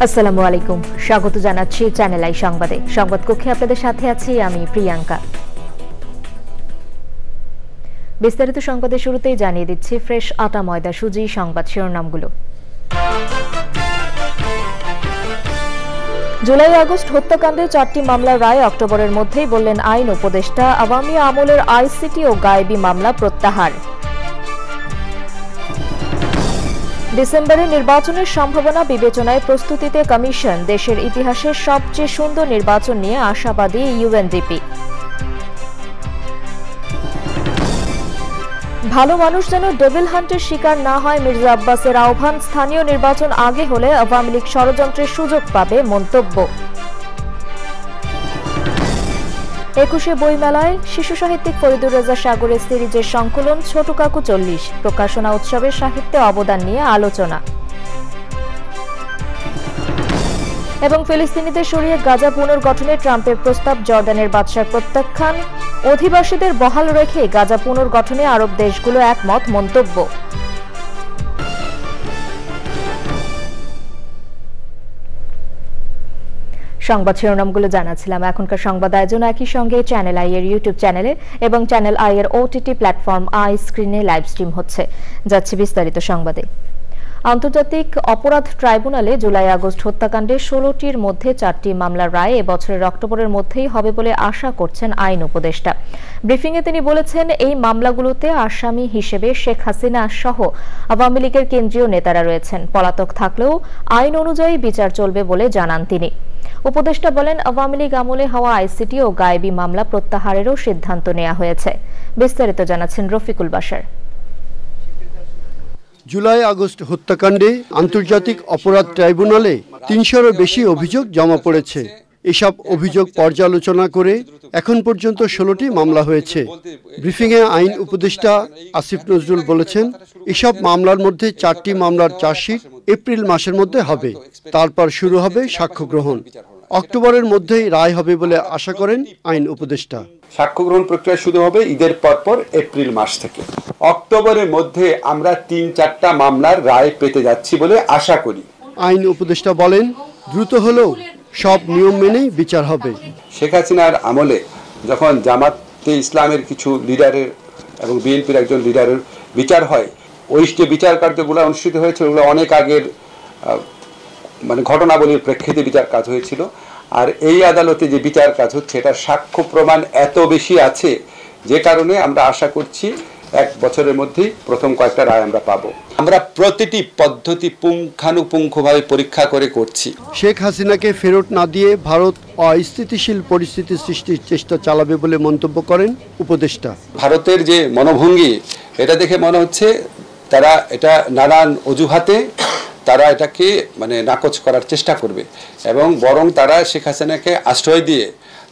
আসসালামু আলাইকুম, স্বাগত জানাচ্ছি চ্যানেল আই সংবাদে। সংবাদ কক্ষে আপনাদের সাথে আছি আমি প্রিয়াঙ্কা। বিস্তারিত সংবাদের শুরুতেই জানিয়ে দিচ্ছি ফ্রেশ আটা ময়দা সুজি সংবাদ শিরোনামগুলো। জুলাই আগস্ট হত্যাকাণ্ডে 4টি মামলার রায় অক্টোবরের মধ্যেই বললেন আইন উপদেষ্টা। আওয়ামী আমলের আইসিটি ও গায়েবী মামলা প্রত্যাহার। ডিসেম্বরে নির্বাচনের সম্ভাবনা বিবেচনায় প্রস্তুতিতে কমিশন। দেশের ইতিহাসের সবচেয়ে সুন্দর নির্বাচন নিয়ে আশাবাদী ইউএনডিপি। ভালো মানুষ যেন ডেভিল হান্টের শিকার না হয়, মির্জা আব্বাসের আহ্বান। স্থানীয় নির্বাচন আগে হলে আওয়ামী লীগ ষড়যন্ত্রের সুযোগ পাবে, মন্তব্য। 21শে বইমেলায় শিশু সাহিত্যিক ফরিদুর রেজা সাগরের সিরিজের সংকলন ছোট কাকু 40 প্রকাশনা উৎসবে সাহিত্যে অবদান নিয়ে আলোচনা। এবং ফিলিস্তিনিদের সরিয়ে গাজা পুনর্গঠনে ট্রাম্পের প্রস্তাব, জর্ডানের বাদশার প্রত্যাখ্যান। অধিবাসীদের বহাল রেখে গাজা পুনর্গঠনে আরব দেশগুলো একমত, মন্তব্য। সংবাদ শিরোনামগুলো জানাচ্ছিলাম। এখনকার সংবাদ আয়োজন একই সঙ্গে চ্যানেল আই এর ইউটিউব চ্যানেলে এবং চ্যানেল আই এর ওটিটি প্ল্যাটফর্ম আই স্ক্রিনে লাইভ স্ট্রিম হচ্ছে। যাচ্ছে বিস্তারিত সংবাদে। আন্তর্জাতিক অপরাধ ট্রাইব্যুনালে জুলাই আগস্ট হত্যাকাণ্ডে 16টির মধ্যে 4টি মামলার রায় এবছরের অক্টোবরের মধ্যেই হবে বলে আশা করছেন আইন উপদেষ্টা। ব্রিফিংয়ে তিনি বলেছেন, এই মামলাগুলোতে আসামি হিসেবে শেখ হাসিনা সহ আওয়ামী লীগের কেন্দ্রীয় নেতারা রয়েছেন। পলাতক থাকলেও আইন অনুযায়ী বিচার চলবে বলে জানান তিনি। উপদেষ্টা বলেন, আওয়ামী লীগ আমলে হওয়া আইসিটি ও গায়েবী মামলা প্রত্যাহারেরও সিদ্ধান্ত নেওয়া হয়েছে। বিস্তারিত জানাচ্ছেন রফিকুল বাশার। জুলাই আগস্ট হত্যাকাণ্ডে আন্তর্জাতিক অপরাধ ট্রাইব্যুনালে 300-এরও বেশি অভিযোগ জমা পড়েছে। এসব অভিযোগ পর্যালোচনা করে এখন পর্যন্ত 16টি মামলা হয়েছে। ব্রিফিংয়ে আইন উপদেষ্টা আসিফ নজরুল বলেছেন, এসব মামলার মধ্যে 4টি মামলার চার্জশিট এপ্রিল মাসের মধ্যে হবে। তারপর শুরু হবে সাক্ষ্য গ্রহণ। অক্টোবরের মধ্যেই রায় হবে বলে আশা করেন আইন উপদেষ্টা। সাক্ষ্য গ্রহণ প্রক্রিয়া শুরু হবে ঈদের পরপর এপ্রিল মাস থেকে। অক্টোবরের মধ্যে আমরা 3-4টা মামলার রায় পেতে যাচ্ছি বলে আশা করি। আইন উপদেষ্টা বলেন, দ্রুত হলেও সব নিয়ম মেনেই বিচার হবে। শেখ হাসিনার আমলে যখন জামাতে ইসলামের কিছু লিডারের এবং বিএনপির একজন লিডারের বিচার হয়, ওই যে বিচার কার্যগুলো অনুষ্ঠিত হয়েছে ওগুলো অনেক আগের ঘটনাবলীর প্রেক্ষিতে বিচার কাজ হয়েছিল। আর এই আদালতে যে বিচার কাজ হচ্ছে এটা সাক্ষ্য প্রমাণ এত বেশি আছে যে কারণে আমরা আশা করছি 1 বছরের মধ্যেই প্রথম কয়েকটা রায় আমরা পাবো। আমরা প্রতিটি পদ্ধতি পুঙ্খানুপুঙ্খভাবে পরীক্ষা করে করছি। শেখ হাসিনাকে ফেরত না দিয়ে ভারত অস্থিতিশীল পরিস্থিতি সৃষ্টির চেষ্টা চালাবে বলে মন্তব্য করেন উপদেষ্টা। ভারতের যে মনোভঙ্গি এটা দেখে মনে হচ্ছে তারা এটা নানান অজুহাতে তারা এটাকে নাকচ করার চেষ্টা করবে এবং বরং তারা শেখ হাসিনাকে আশ্রয় দিয়ে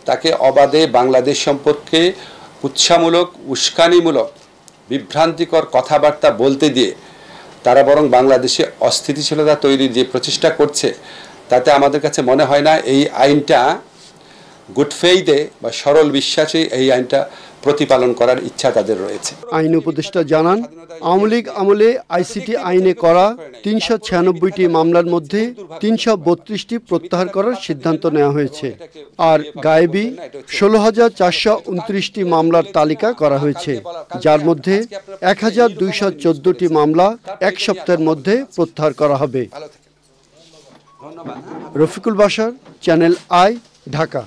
তাকে অবাধে বাংলাদেশ সম্পর্কে উৎসাহমূলক, উস্কানিমূলক, বিভ্রান্তিকর কথাবার্তা বলতে দিয়ে তারা বরং বাংলাদেশে অস্থিতিশীলতা তৈরির যে প্রচেষ্টা করছে, তাতে আমাদের কাছে মনে হয় না এই আইনটা গুড ফেইথে বা সরল বিশ্বাসে এই আইনটা প্রতিপালন করার ইচ্ছা তাদের রয়েছে। আইন উপদেষ্টা জানান, আওয়ামী লীগ আমলে আইসিটি আইনে করা 396টি মামলার মধ্যে 332টি প্রত্যাহার করার সিদ্ধান্ত নেওয়া হয়েছে। আর গায়েবী 16,429টি মামলার তালিকা করা হয়েছে, যার মধ্যে 1,214টি মামলা 1 সপ্তাহের মধ্যে প্রত্যাহার করা হবে। Rafiqul Bashar, channel I, Dhaka.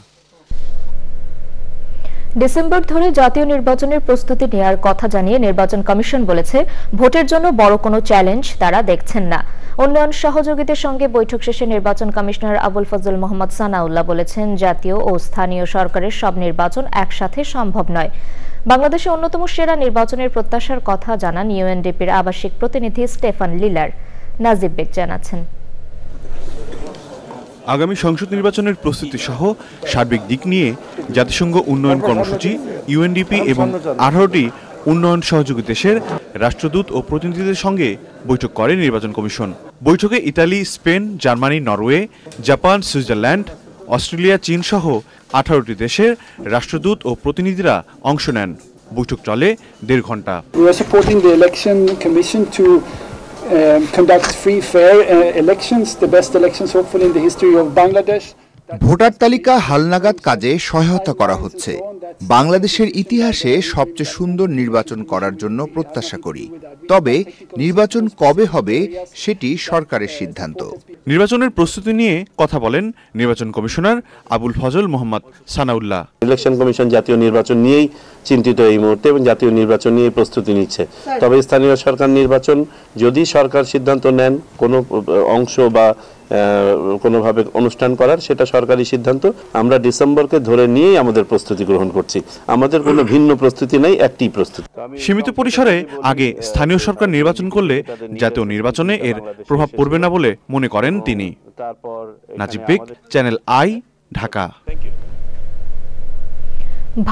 December ধরে জাতীয় নির্বাচনের প্রস্তুতি নেওয়ার কথা জানিয়ে নির্বাচন কমিশন বলেছে, ভোটের জন্য বড় কোনো চ্যালেঞ্জ তারা দেখছেন না। উন্নয়ন সহযোগীদের সঙ্গে বৈঠক শেষে নির্বাচন কমিশনার আবুল ফজল মোহাম্মদ সানাউল্লাহ বলেছেন, জাতীয় ও স্থানীয় সরকারের সব নির্বাচন একসাথে সম্ভব নয়। বাংলাদেশে অন্যতম সেরা নির্বাচনের প্রত্যাশার কথা জানান ইউএনডিপির আবাসিক প্রতিনিধি স্টেফান লিলার। নাজিব বেগ জানাচ্ছেন, আগামী সংসদ নির্বাচনের প্রস্তুতি সহ সার্বিক দিক নিয়ে জাতিসংঘ উন্নয়ন কর্মসূচি, ইউএনডিপি এবং 18টি উন্নয়ন সহযোগী দেশের রাষ্ট্রদূত ও প্রতিনিধিদের সঙ্গে বৈঠক করে নির্বাচন কমিশন। বৈঠকে Italy, Spain, Germany, Norway, Japan, Switzerland, Australia, চীন সহ 18টি দেশের রাষ্ট্রদূত ও প্রতিনিধিরা অংশ নেন। বৈঠক চলে 1.5 ঘন্টা। We are supporting the election commission to conduct free, fair elections, the best elections hopefully in the history of Bangladesh. Voter তালিকা হালনাগাদ কাজে সহায়তা করা হচ্ছে। বাংলাদেশের ইতিহাসে সবচেয়ে সুন্দর নির্বাচন করার জন্য প্রত্যাশা করি, তবে নির্বাচন কবে হবে সেটি সরকারের সিদ্ধান্ত। নির্বাচনের প্রস্তুতি নিয়ে কথা বলেন নির্বাচন commissioner Abul Fazal Mohammad Sanaullah. Election commission জাতীয় নির্বাচন নিয়েই চিন্তিত এই মুহূর্তে এবং জাতীয় নির্বাচন নিয়ে প্রস্তুতি নিচ্ছে। তবে স্থানীয় সরকার নির্বাচন যদি সরকার সিদ্ধান্ত নেন কোনো অংশ বা কোনোভাবে অনুষ্ঠান করার, সেটা সরকারি সিদ্ধান্ত। আমরা ডিসেম্বরকে ধরে নিয়েই আমাদের প্রস্তুতি গ্রহণ করছি। আমাদের কোনো ভিন্ন প্রস্তুতি নেই, একটি প্রস্তুতি। সীমিত পরিসরে আগে স্থানীয় সরকার নির্বাচন করলে জাতীয় নির্বাচনে এর প্রভাব পড়বে না বলে মনে করেন তিনি। নাজিব বেগ, চ্যানেল আই, ঢাকা।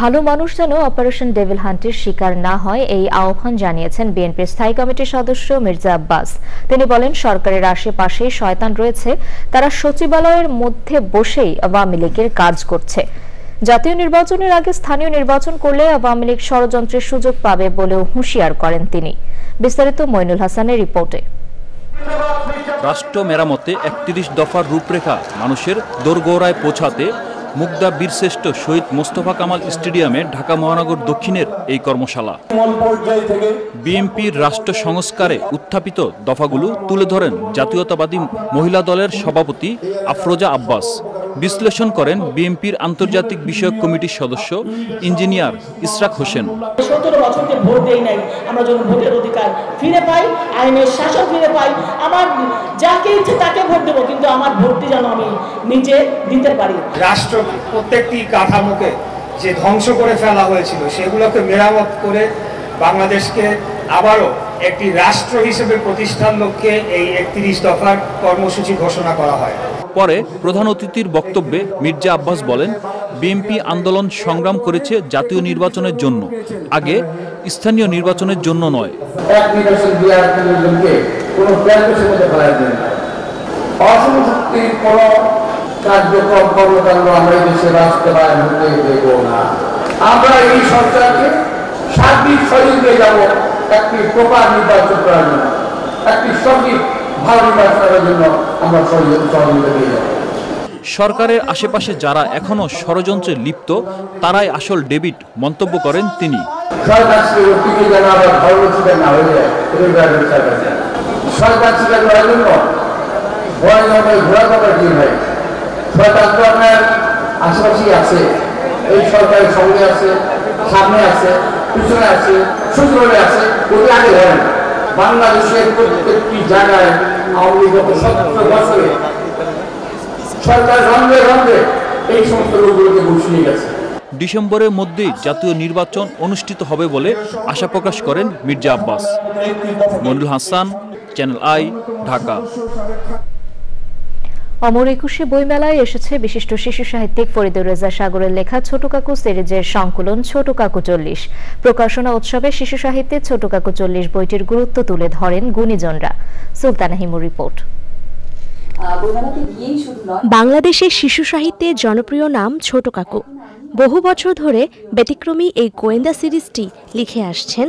ভালো মানুষ যেন অপারেশন ডেভিল হান্টের শিকার না হয় এই আহ্বান জানিয়েছেন বিএনপির স্থায়ী কমিটির সদস্য মির্জা আব্বাস। তিনি বলেন, সরকারের আশেপাশে শয়তান রয়েছে, তারা সচিবালয়ের মধ্যে বসেই আওয়ামী লীগের কাজ করছে। জাতীয় নির্বাচনের আগে স্থানীয় নির্বাচন করলে আওয়ামী লীগ ষড়যন্ত্রের সুযোগ পাবে বলেও হুঁশিয়ার করেন তিনি। বিস্তারিত মইনুল হাসানের রিপোর্টে। রাষ্ট্র মেরামতে ৩১ দফার রূপরেখা মানুষের দোরগোড়ায় পৌঁছাতে মুগদা বীরশ্রেষ্ঠ শহীদ মোস্তফা কামাল স্টেডিয়ামে ঢাকা মহানগর দক্ষিণের এই কর্মশালা। বিএনপির রাষ্ট্র সংস্কারে উত্থাপিত দফাগুলো তুলে ধরেন জাতীয়তাবাদী মহিলা দলের সভাপতি আফরোজা আব্বাস। বিশ্লেষণ করেন বিএনপির আন্তর্জাতিক বিষয়ক কমিটির সদস্য ইঞ্জিনিয়ার ইশরাক হোসেন। 17 বছরকে ভোট দেই নাই, আমরা যখন ভোটের অধিকার ফিরে পাই, আইনের শাসন ফিরে পাই, আমার যাকে ইচ্ছে তাকে ভোট দেবো, কিন্তু আমার ভোটটি যেন আমি নিজে দিতে পারি। রাষ্ট্র প্রত্যেকটি কাঠামোকে যে ধ্বংস করে ফেলা হয়েছিল সেগুলোকে মেরামত করে বাংলাদেশকে আবারও একটি রাষ্ট্র হিসেবে প্রতিষ্ঠার লক্ষ্যে এই 31 দফার কর্মসূচি ঘোষণা করা হয়। পরে প্রধান অতিথির বক্তব্যে মির্জা আব্বাস বলেন, বিএনপি আন্দোলন সংগ্রাম করেছে জাতীয় নির্বাচনের জন্য, আগে স্থানীয় নির্বাচনের জন্য নয়। কার্যক্রম কর্মকাণ্ড আমরা এই দেশে বাস্তবায়ন হতে দেব না। আমরা এই সরকারকে সার্বিক সহযোগিতা দিয়ে যাব একটি প্রপার নির্বাচন করার জন্য, একটি সঠিক ভালো নির্বাচন করার জন্য আমরা সহযোগিতা দিয়ে যাব। সরকারের আশেপাশে যারা এখনো ষড়যন্ত্রে লিপ্ত তারাই আসল ডেবিট মন্তব্য করেন তিনি। সরকার টিকে যেন আবার ধর্ম শিকার না হয়ে যায়, সরকার শিকার করার জন্য ভয় নয়, ঘোরা করার কি হয়, সরকার তো আপনার আশেপাশেই আছে, এই সরকারের সঙ্গে আছে, সামনে আছে, পিছনে আছে, সচিবালয়ে আছে, ওই আগে ধরেন। বাংলাদেশের প্রত্যেকটি জায়গায় আওয়ামী লীগ গত 17 বছরে সরকার রন্ধে রন্ধে এই সমস্ত লোকগুলোকে বসিয়ে গেছে। ডিসেম্বরের মধ্যেই জাতীয় নির্বাচন অনুষ্ঠিত হবে বলে আশা প্রকাশ করেন মির্জা আব্বাস। Monirul Hasan, channel I, Dhaka. অমর একুশে বইমেলায় এসেছে বিশিষ্ট শিশু সাহিত্যিক ফরিদুর রেজা সাগরের লেখা ছোট কাকু সিরিজের সংকলন ছোট কাকু 40। প্রকাশনা উৎসবে শিশু সাহিত্যে ছোট কাকু 40 বইটির গুরুত্ব তুলে ধরেন গুণীজনরা। সুলতানা হিমুর রিপোর্ট। বাংলাদেশের শিশু সাহিত্যে জনপ্রিয় নাম ছোট কাকু। বহু বছর ধরে ব্যতিক্রমী এই গোয়েন্দা সিরিজটি লিখে আসছেন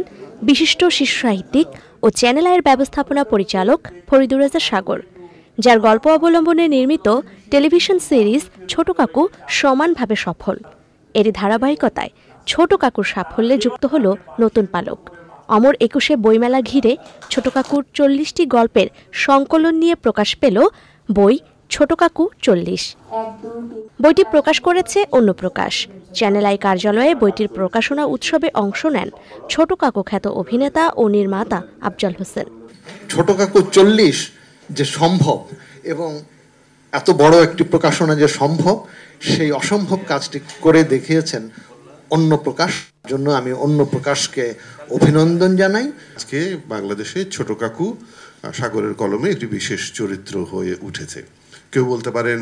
বিশিষ্ট শিশু সাহিত্যিক ও চ্যানেল আইয়ের ব্যবস্থাপনা পরিচালক ফরিদুর রেজা সাগর, যার গল্প অবলম্বনে নির্মিত টেলিভিশন সিরিজ ছোট কাকু সমানভাবে সফল। এরই ধারাবাহিকতায় ছোট কাকুর সাফল্যে যুক্ত হল নতুন পালক। অমর একুশে বইমেলা ঘিরে ছোট কাকুর 40টি গল্পের সংকলন নিয়ে প্রকাশ পেল বই ছোট কাকু 40। বইটি প্রকাশ করেছে অন্য প্রকাশ। চ্যানেল আই কার্যালয়ে বইটির প্রকাশনা উৎসবে অংশ নেন ছোট কাকু খ্যাত অভিনেতা ও নির্মাতা আফজাল হোসেন। ছোট কাকু 40 যে সম্ভব এবং এত বড় একটি প্রকাশনা যে সম্ভব, সেই অসম্ভব কাজটি করে দেখিয়েছেন অন্য প্রকাশ। জন্য আমি অন্য প্রকাশকে অভিনন্দন জানাই। আজকে বাংলাদেশে ছোট কাকু সাগরের কলমে একটি বিশেষ চরিত্র হয়ে উঠেছে। কেউ বলতে পারেন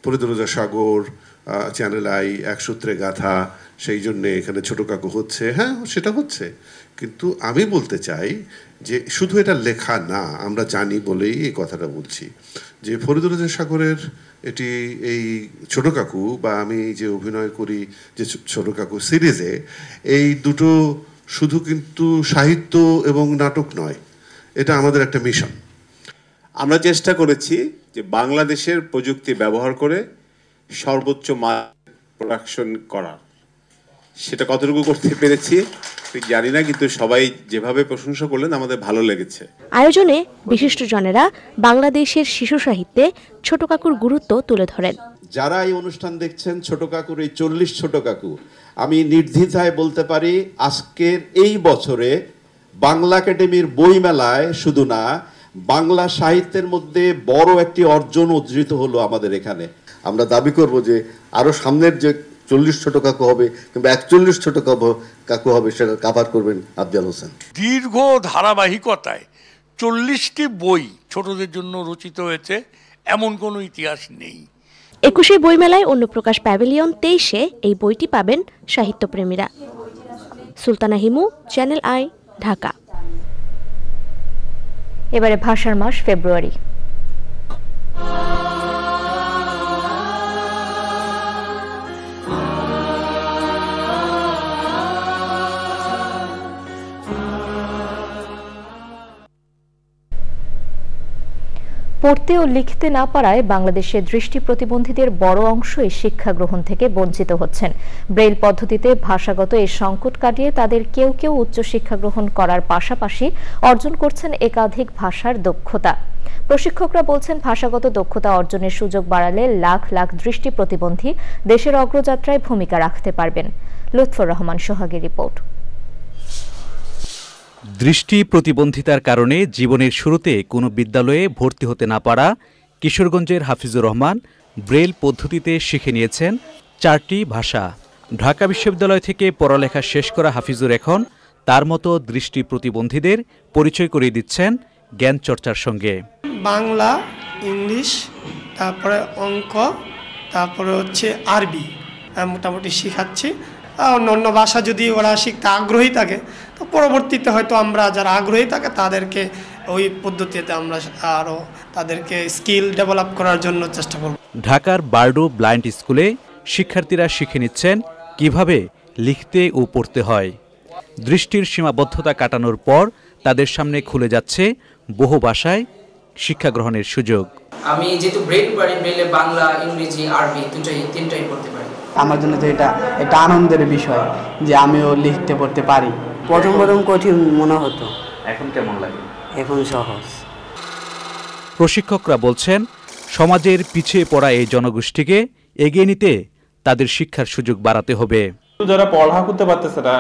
ফরিদুর রেজা সাগর, চ্যানেল আই, এক সূত্রে গাথা, সেই জন্যে এখানে ছোট কাকু হচ্ছে। হ্যাঁ, সেটা হচ্ছে, কিন্তু আমি বলতে চাই যে শুধু এটা লেখা না, আমরা জানি বলেই এই কথাটা বলছি যে ফরিদুর রেজা সাগরের এটি এই ছোট কাকু বা আমি যে অভিনয় করি যে ছোট কাকু সিরিজে, এই দুটো শুধু কিন্তু সাহিত্য এবং নাটক নয়, এটা আমাদের একটা মিশন। আমরা চেষ্টা করেছি যে বাংলাদেশের প্রযুক্তি ব্যবহার করে সর্বোচ্চ মান প্রোডাকশন করার। সেটা কতটুকু করতে পেরেছি জানি না, কিন্তু সবাই যেভাবে প্রশংসা করলেন আমাদের ভালো লেগেছে। আয়োজনে বিশিষ্টজনেরা বাংলাদেশের শিশু সাহিত্যে ছোট কাকুর গুরুত্ব তুলে ধরেন। যারা এই অনুষ্ঠান দেখছেন, ছোট কাকুর এই 40 ছোট কাকু, আমি নির্দ্বিধায় বলতে পারি আজকের এই বছরে বাংলা একাডেমির বইমেলায় শুধু না, বাংলা সাহিত্যের মধ্যে বড় একটি অর্জন উদ্ধৃত হলো আমাদের এখানে। আমরা দাবি করব যে আরো সামনের যে 40 ছোট কাকু হবে কিংবা 41 ছোট কাকু হবে সেটা কভার করবেন আফজাল হোসেন। দীর্ঘ ধারাবাহিকতায় 40টি বই ছোটদের জন্য রচিত হয়েছে, এমন কোনো ইতিহাস নেই। 21শে বইমেলায় অন্যপ্রকাশ প্যাভিলিয়ন 23-এ এই বইটি পাবেন সাহিত্যপ্রেমীরা। Sultana Himu, channel I, Dhaka. এবারে ভাষার মাস ফেব্রুয়ারি। পড়তে ও লিখতে না পারায় বাংলাদেশের দৃষ্টি প্রতিবন্ধীদের বড় অংশই শিক্ষা গ্রহণ থেকে বঞ্চিত হচ্ছেন। ব্রেইল পদ্ধতিতে ভাষাগত এই সংকট কাটিয়ে তাদের কেউ কেউ উচ্চশিক্ষা গ্রহণ করার পাশাপাশি অর্জন করছেন একাধিক ভাষার দক্ষতা। প্রশিক্ষকরা বলছেন, ভাষাগত দক্ষতা অর্জনের সুযোগ বাড়ালে লাখ লাখ দৃষ্টি প্রতিবন্ধী দেশের অগ্রযাত্রায় ভূমিকা রাখতে পারবেন। লুৎফর রহমান সোহাগের রিপোর্ট। দৃষ্টি প্রতিবন্ধিতার কারণে জীবনের শুরুতে কোনো বিদ্যালয়ে ভর্তি হতে না পারা কিশোরগঞ্জের হাফিজুর রহমান ব্রেইল পদ্ধতিতে শিখে নিয়েছেন 4টি ভাষা। ঢাকা বিশ্ববিদ্যালয় থেকে পড়ালেখা শেষ করা হাফিজুর এখন তার মতো দৃষ্টি প্রতিবন্ধীদের পরিচয় করিয়ে দিচ্ছেন জ্ঞান চর্চার সঙ্গে। বাংলা, ইংলিশ, তারপরে অঙ্ক, তারপরে হচ্ছে আরবি মোটামুটি শেখাচ্ছি। অন্য ভাষা যদি ওরা শিখতে আগ্রহী থাকে তো পরবর্তীতে হয়তো আমরা যারা আগ্রহী থাকে তাদেরকে ওই পদ্ধতিতে আমরা আরও তাদেরকে স্কিল ডেভেলপ করার জন্য চেষ্টা করব। ঢাকার বারডো ব্লাইন্ড স্কুলে শিক্ষার্থীরা শিখে নিচ্ছেন কিভাবে লিখতে ও পড়তে হয়। দৃষ্টির সীমাবদ্ধতা কাটানোর পর তাদের সামনে খুলে যাচ্ছে বহু ভাষায় শিক্ষা গ্রহণের সুযোগ। আমি যেহেতু ব্রেইল পারি, ব্রেইলে বাংলা, ইংরেজি, আরবি তিনটাই পড়তে পারি। আমার জন্য তো এটা একটা আনন্দের বিষয় যে আমিও লিখতে পড়তে পারি। প্রথম কঠিন মনে হতো, এখন কেমন লাগে? এখন সহজ। প্রশিক্ষকরা বলছেন, সমাজের পিছিয়ে পড়া এই জনগোষ্ঠীকে এগিয়ে নিতে তাদের শিক্ষার সুযোগ বাড়াতে হবে। যারা পড়ালেখা করতে পারতেছে না,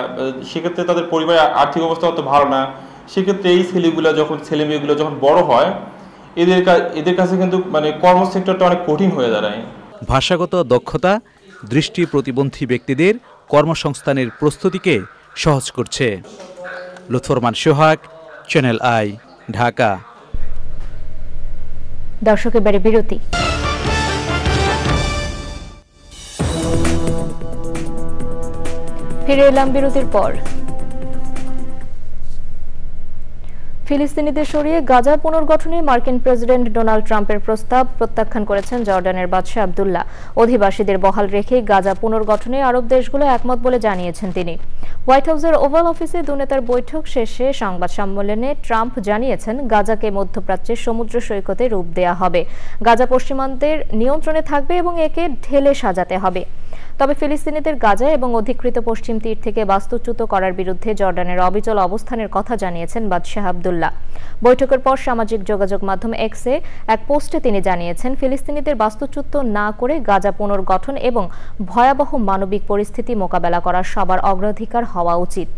সেক্ষেত্রে তাদের পরিবারের আর্থিক অবস্থা অত ভালো না, সেক্ষেত্রে এই ছেলেমেয়েগুলো যখন বড় হয় এদের কাছে কিন্তু কর্মসেক্টরটা অনেক কঠিন হয়ে দাঁড়ায়। ভাষাগত দক্ষতা দৃষ্টি প্রতিবন্ধী ব্যক্তিদের কর্মসংস্থানের প্রস্তুতিকে সহজ করছে। লুৎফর রহমান সোহাগ, চ্যানেল আই, ঢাকা। দর্শক, এবারে বিরতি। ফিরে এলাম বিরতির পর। ফিলিস্তিনিদের সরিয়ে গাজা পুনর্গঠনে মার্কিন প্রেসিডেন্ট ডোনাল্ড ট্রাম্পের প্রস্তাব প্রত্যাখ্যান করেছেন জর্ডানের বাদশাহ আব্দুল্লাহ। অধিবাসীদের বহাল রেখে গাজা পুনর্গঠনে আরব দেশগুলো একমত বলে জানিয়েছেন তিনি। হোয়াইট হাউসের ওভাল অফিসে দুনেতার বৈঠক শেষে সংবাদ সম্মেলনে ট্রাম্প জানিয়েছেন, গাজাকে মধ্যপ্রাচ্যের সমুদ্র সৈকতে রূপ দেয়া হবে। গাজা পশ্চিমাঞ্চলের নিয়ন্ত্রণে থাকবে এবং একে ঢেলে সাজাতে হবে। তবে ফিলিস্তিনিদের গাজা এবং অধিকৃত পশ্চিম তীর থেকে বাস্তুচ্যুত করার বিরুদ্ধে জর্ডানের অবিচল অবস্থানের কথা জানিয়েছেন বাদশাহ আব্দুল্লাহ। বৈঠকের পর সামাজিক যোগাযোগ মাধ্যম এক্সে এক পোস্টে তিনি জানিয়েছেন, ফিলিস্তিনিদের বাস্তুচ্যুত না করে গাজা পুনর্গঠন এবং ভয়াবহ মানবিক পরিস্থিতি মোকাবেলা করা সবার অগ্রাধিকার হওয়া উচিত।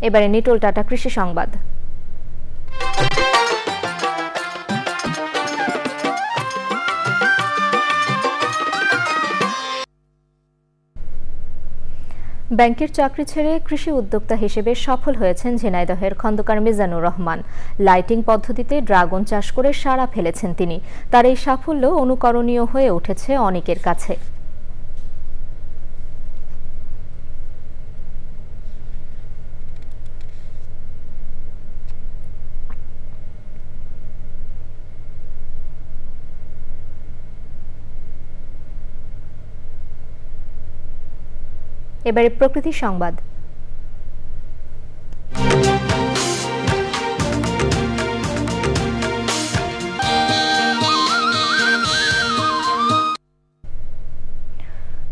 এবারে নিটোল টাটা কৃষি সংবাদ। ব্যাংকের চাকরি ছেড়ে কৃষি উদ্যোক্তা হিসেবে সফল হয়েছেন ঝিনাইদহের খন্দকার মিজানুর রহমান। লাইটিং পদ্ধতিতে ড্রাগন চাষ করে সাড়া ফেলেছেন তিনি। তার এই সাফল্য অনুকরণীয় হয়ে উঠেছে অনেকের কাছে। এবারে প্রকৃতি সংবাদ।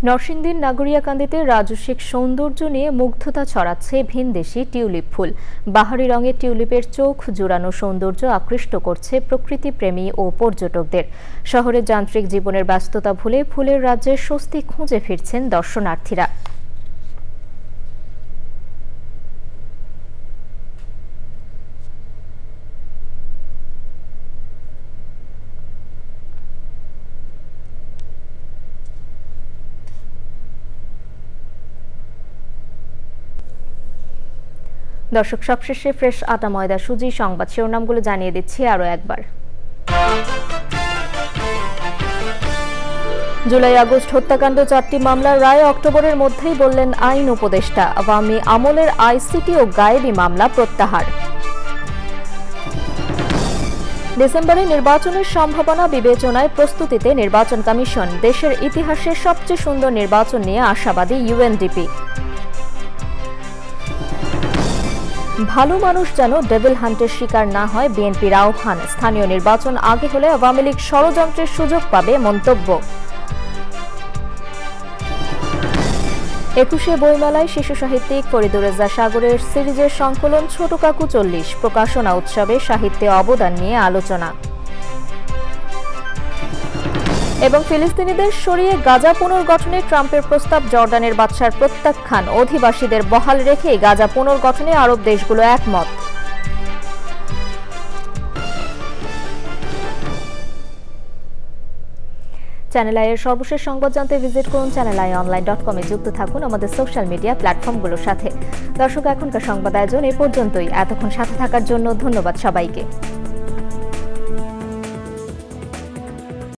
নরসিংদীর নাগরিয়াকান্দিতে রাজস্বিক সৌন্দর্য নিয়ে মুগ্ধতা ছড়াচ্ছে ভিনদেশি টিউলিপ ফুল। বাহারি রঙের টিউলিপের চোখ জুড়ানো সৌন্দর্য আকৃষ্ট করছে প্রকৃতিপ্রেমী ও পর্যটকদের। শহরের যান্ত্রিক জীবনের ব্যস্ততা ভুলে ফুলের রাজ্যে স্বস্তি খুঁজে ফিরছেন দর্শনার্থীরা। দর্শক, সবশেষে ফ্রেশ আটা ময়দা সুজি সংবাদ শিরোনামগুলো জানিয়ে দিচ্ছি আরও একবার। জুলাই আগস্ট হত্যাকাণ্ড 4টি মামলার রায় অক্টোবরের মধ্যেই বললেন আইন উপদেষ্টা। আওয়ামী আমলের আইসিটি ও গায়েবী মামলা প্রত্যাহার। ডিসেম্বরে নির্বাচনের সম্ভাবনা বিবেচনায় প্রস্তুতিতে নির্বাচন কমিশন। দেশের ইতিহাসে সবচেয়ে সুন্দর নির্বাচন নিয়ে আশাবাদী ইউএনডিপি। ভালো মানুষ যেন ডেভিল হান্টের শিকার না হয়, বিএনপির আহ্বান। স্থানীয় নির্বাচন আগে হলে আওয়ামী লীগ ষড়যন্ত্রের সুযোগ পাবে, মন্তব্য। 21শে বইমেলায় শিশু সাহিত্যিক ফরিদুর রেজা সাগরের সিরিজের সংকলন ছোট কাকু 40 প্রকাশনা উৎসবে সাহিত্যে অবদান নিয়ে আলোচনা। এবং ফিলিস্তিনিদের সরিয়ে গাজা পুনর্গঠনে ট্রাম্পের প্রস্তাব, জর্ডানের বাদশার প্রত্যাখ্যান। অধিবাসীদের বহাল রেখে গাজা পুনর্গঠনে আরব দেশগুলো একমত। চ্যানেল আই এর সর্বশেষ সংবাদ জানতে ভিজিট করুন channelionline.com এ। যুক্ত থাকুন আমাদের সোশ্যাল মিডিয়া প্ল্যাটফর্মগুলোর সাথে। দর্শক, এখনকার সংবাদ আয়োজন এ পর্যন্তই। এতক্ষণ সাথে থাকার জন্য ধন্যবাদ সবাইকে।